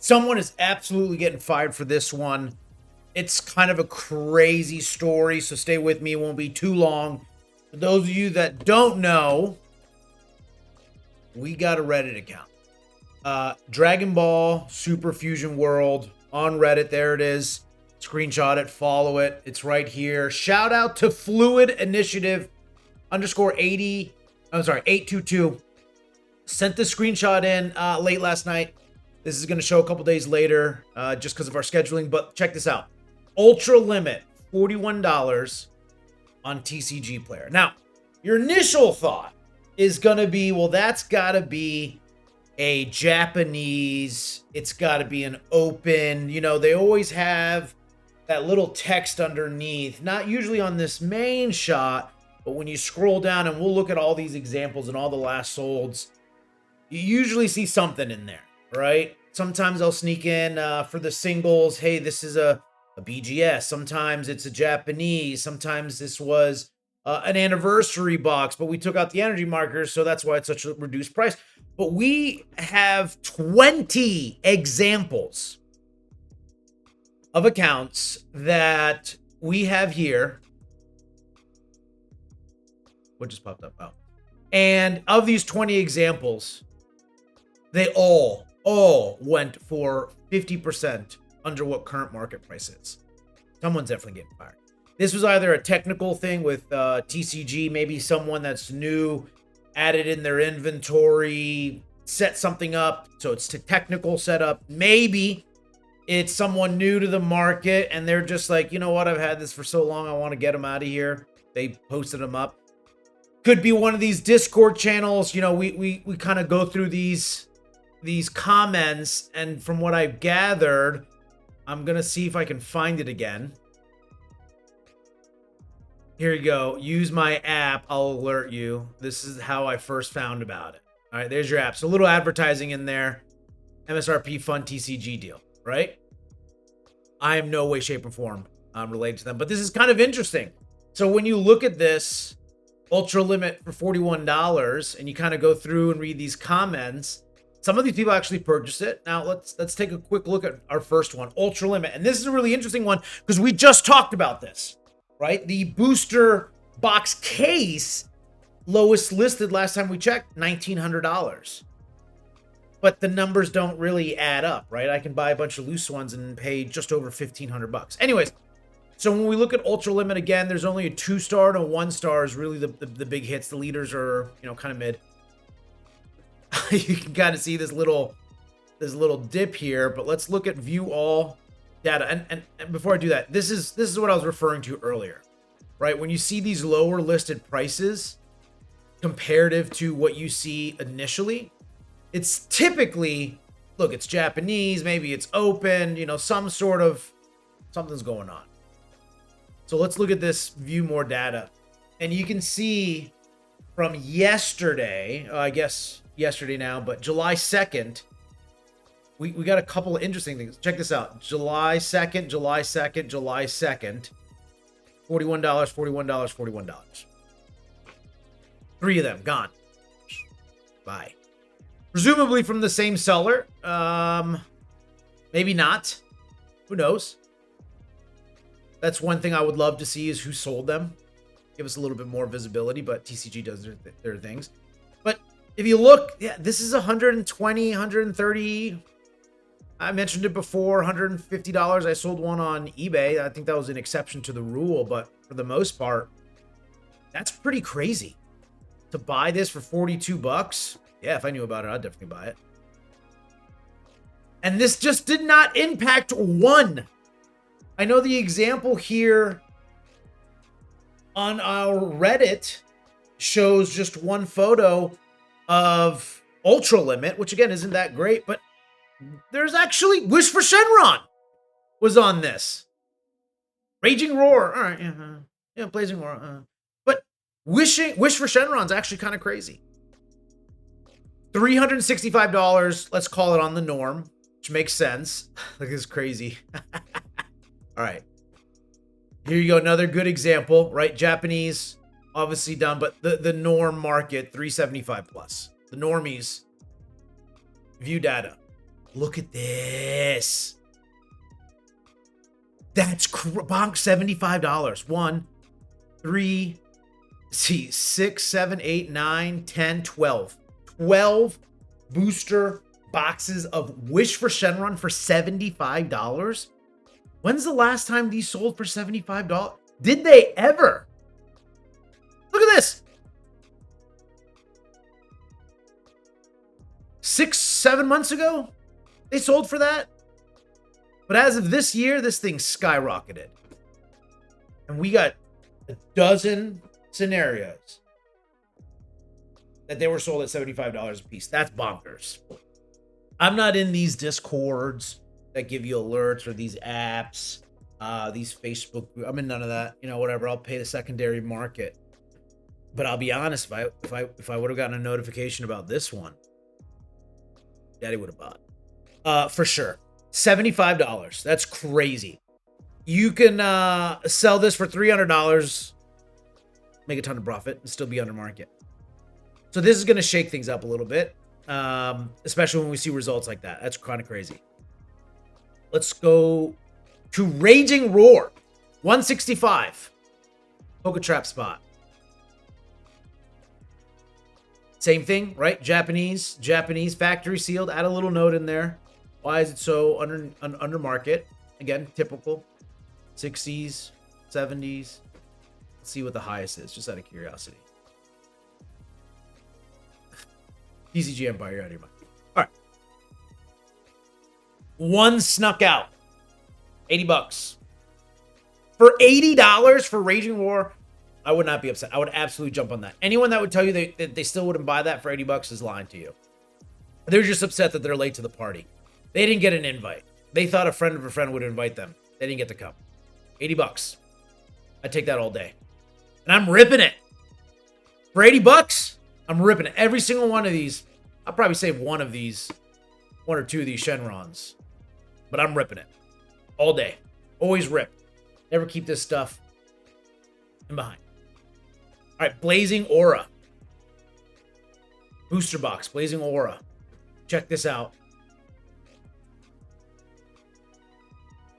Someone is absolutely getting fired for this one. It's kind of a crazy story, so stay with me. It won't be too long. For those of you that don't know, we got a Reddit account. Dragon Ball Super Fusion World on Reddit. There it is. Screenshot it, follow it. It's right here. Shout out to Fluid Initiative _80. I'm sorry, 822. Sent the screenshot in late last night. This is going to show a couple days later just because of our scheduling. But check this out. Ultra Limit, $41 on TCGPlayer. Now, your initial thought is going to be, well, that's got to be a Japanese. It's got to be an open. You know, they always have that little text underneath. Not usually on this main shot, but when you scroll down, and we'll look at all these examples and all the last solds, you usually see something in there, right? Sometimes I'll sneak in for the singles. Hey, this is a BGS. Sometimes it's a Japanese. Sometimes this was an anniversary box, but we took out the energy markers, so that's why it's such a reduced price. But we have 20 examples of accounts that we have here. What just popped up? Oh. And of these 20 examples, they all went for 50% under what current market price is. Someone's definitely getting fired. This was either a technical thing with TCG, maybe someone that's new added in their inventory, set something up, so it's a technical setup. Maybe it's someone new to the market and they're just like, you know what, I've had this for so long, I want to get them out of here. They posted them up. Could be one of these Discord channels. You know, we kind of go through these comments, and from what I've gathered, I'm gonna see if I can find it again. Here you go. Use my app. I'll alert you. This is how I first found about it. All right, there's your app. So a little advertising in there. MSRP fun TCG deal, right? I am no way, shape, or form related to them, but this is kind of interesting. So when you look at this Ultra Limit for $41, and you kind of go through and read these comments, some of these people actually purchased it. Now let's take a quick look at our first one, Ultra Limit, and this is a really interesting one because we just talked about this. Right? The booster box case, lowest listed last time we checked, $1,900. But the numbers don't really add up, right? I can buy a bunch of loose ones and pay just over $1,500. Anyways, so when we look at Ultra Limit again, there's only a 2-star and a 1-star is really the big hits. The leaders are, you know, kind of mid. You can kind of see this little dip here, but let's look at view all data. And before I do that, this is what I was referring to earlier, right? When you see these lower listed prices comparative to what you see initially, it's typically, look, it's Japanese, maybe it's open, you know, something's going on. So let's look at this view more data. And you can see from yesterday, I guess yesterday now, but July 2nd, we got a couple of interesting things. Check this out. July 2nd, July 2nd, July 2nd. $41, $41, $41. 3 of them gone. Bye. Presumably from the same seller. Maybe not. Who knows? That's one thing I would love to see is who sold them. Give us a little bit more visibility, but TCG does their things. But if you look, yeah, this is 120, 130. I mentioned it before, $150. I sold one on eBay. I think that was an exception to the rule, but for the most part, that's pretty crazy. To buy this for $42, yeah, if I knew about it, I'd definitely buy it. And this just did not impact one. I know the example here on our Reddit shows just one photo of Ultra Limit, which again isn't that great, but there's actually Wish for Shenron was on this. Raging Roar. All right. Yeah, Blazing Roar. But Wish for Shenron's actually kind of crazy. $365. Let's call it on the norm, which makes sense. Look, this is crazy. All right. Here you go. Another good example, right? Japanese, obviously done, but the norm market, 375 plus. The normies, view data. Look at this. That's bonk $75. 1, 3, see, 6, 7, 8, 9, 10, 12. 12 booster boxes of Wish for Shenron for $75. When's the last time these sold for $75? Did they ever? Look at this. 6, 7 months ago, they sold for that. But as of this year, this thing skyrocketed. And we got a dozen scenarios that they were sold at $75 a piece. That's bonkers. I'm not in these Discords that give you alerts or these apps, these Facebook. I'm in none of that. You know, whatever. I'll pay the secondary market. But I'll be honest, if I would have gotten a notification about this one, Daddy would have bought. For sure. $75. That's crazy. You can sell this for $300, make a ton of profit, and still be under market. So this is going to shake things up a little bit, especially when we see results like that. That's kind of crazy. Let's go to Raging Roar. 165. Poker trap spot. Same thing, right? Japanese, factory sealed. Add a little note in there. Why is it so under market? Again, typical. 60s, 70s. Let's see what the highest is, just out of curiosity. TCG Empire, you're out of your mind. All right. One snuck out. $80. For $80 for Raging War, I would not be upset. I would absolutely jump on that. Anyone that would tell you they still wouldn't buy that for $80 is lying to you. They're just upset that they're late to the party. They didn't get an invite. They thought a friend of a friend would invite them. They didn't get to come. $80. I'd take that all day. And I'm ripping it. For $80, I'm ripping it. Every single one of these. I'll probably save one or two of these Shenrons. But I'm ripping it. All day. Always rip. Never keep this stuff in behind. All right, Blazing Aura. Booster box, Blazing Aura. Check this out.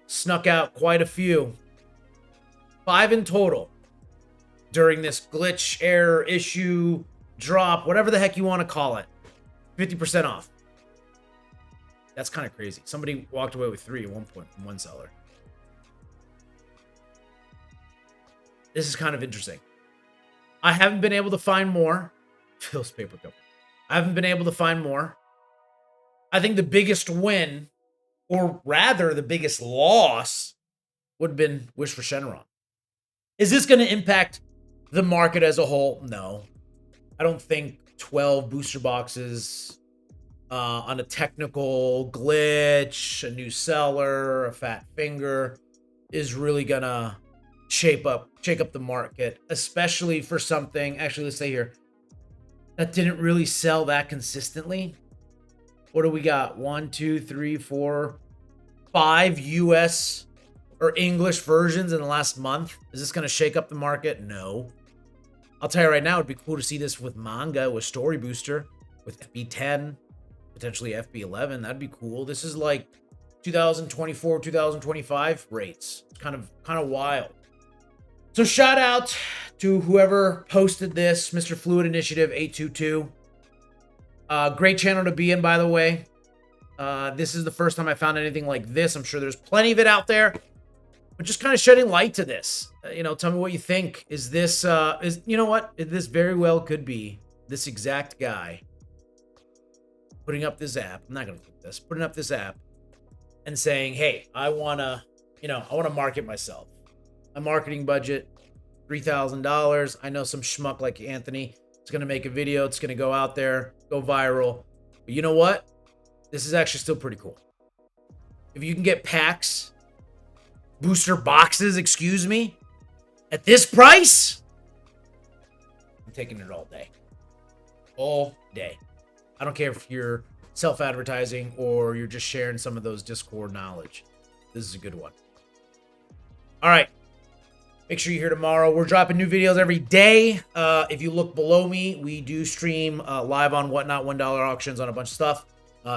Snuck out quite a few. 5 in total during this glitch, error, issue, drop, whatever the heck you want to call it. 50% off. That's kind of crazy. Somebody walked away with 3 at one point from one seller. This is kind of interesting. I haven't been able to find more. Phil's paper cup. I haven't been able to find more. I think the biggest win, or rather the biggest loss, would have been Wish for Shenron. Is this going to impact the market as a whole? No. I don't think 12 booster boxes on a technical glitch, a new seller, a fat finger, is really going to shake up the market, especially for something, actually, let's say here, that didn't really sell that consistently. What do we got? 1, 2, 3, 4, 5 US or English versions in the last month. Is this going to shake up the market? No. I'll tell you right now, it'd be cool to see this with manga, with Story Booster, with FB10, potentially FB11. That'd be cool. This is like 2024, 2025 rates. It's kind of wild. So shout out to whoever posted this, Mr. Fluid Initiative 822. Great channel to be in, by the way. This is the first time I found anything like this. I'm sure there's plenty of it out there, but just kind of shedding light to this. Tell me what you think. Is this, you know what? This very well could be this exact guy putting up this app. I'm not going to click this. Putting up this app and saying, hey, I want to market myself. A marketing budget, $3,000. I know some schmuck like Anthony is going to make a video. It's going to go out there, go viral. But you know what? This is actually still pretty cool. If you can get packs, booster boxes, excuse me, at this price, I'm taking it all day. All day. I don't care if you're self-advertising or you're just sharing some of those Discord knowledge. This is a good one. All right. Make sure you're here tomorrow. We're dropping new videos every day. If you look below me, we do stream live on Whatnot $1 auctions on a bunch of stuff.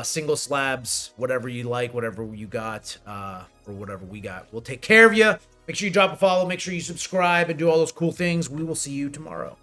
single slabs, whatever you like, whatever you got, or whatever we got. We'll take care of you. Make sure you drop a follow. Make sure you subscribe and do all those cool things. We will see you tomorrow.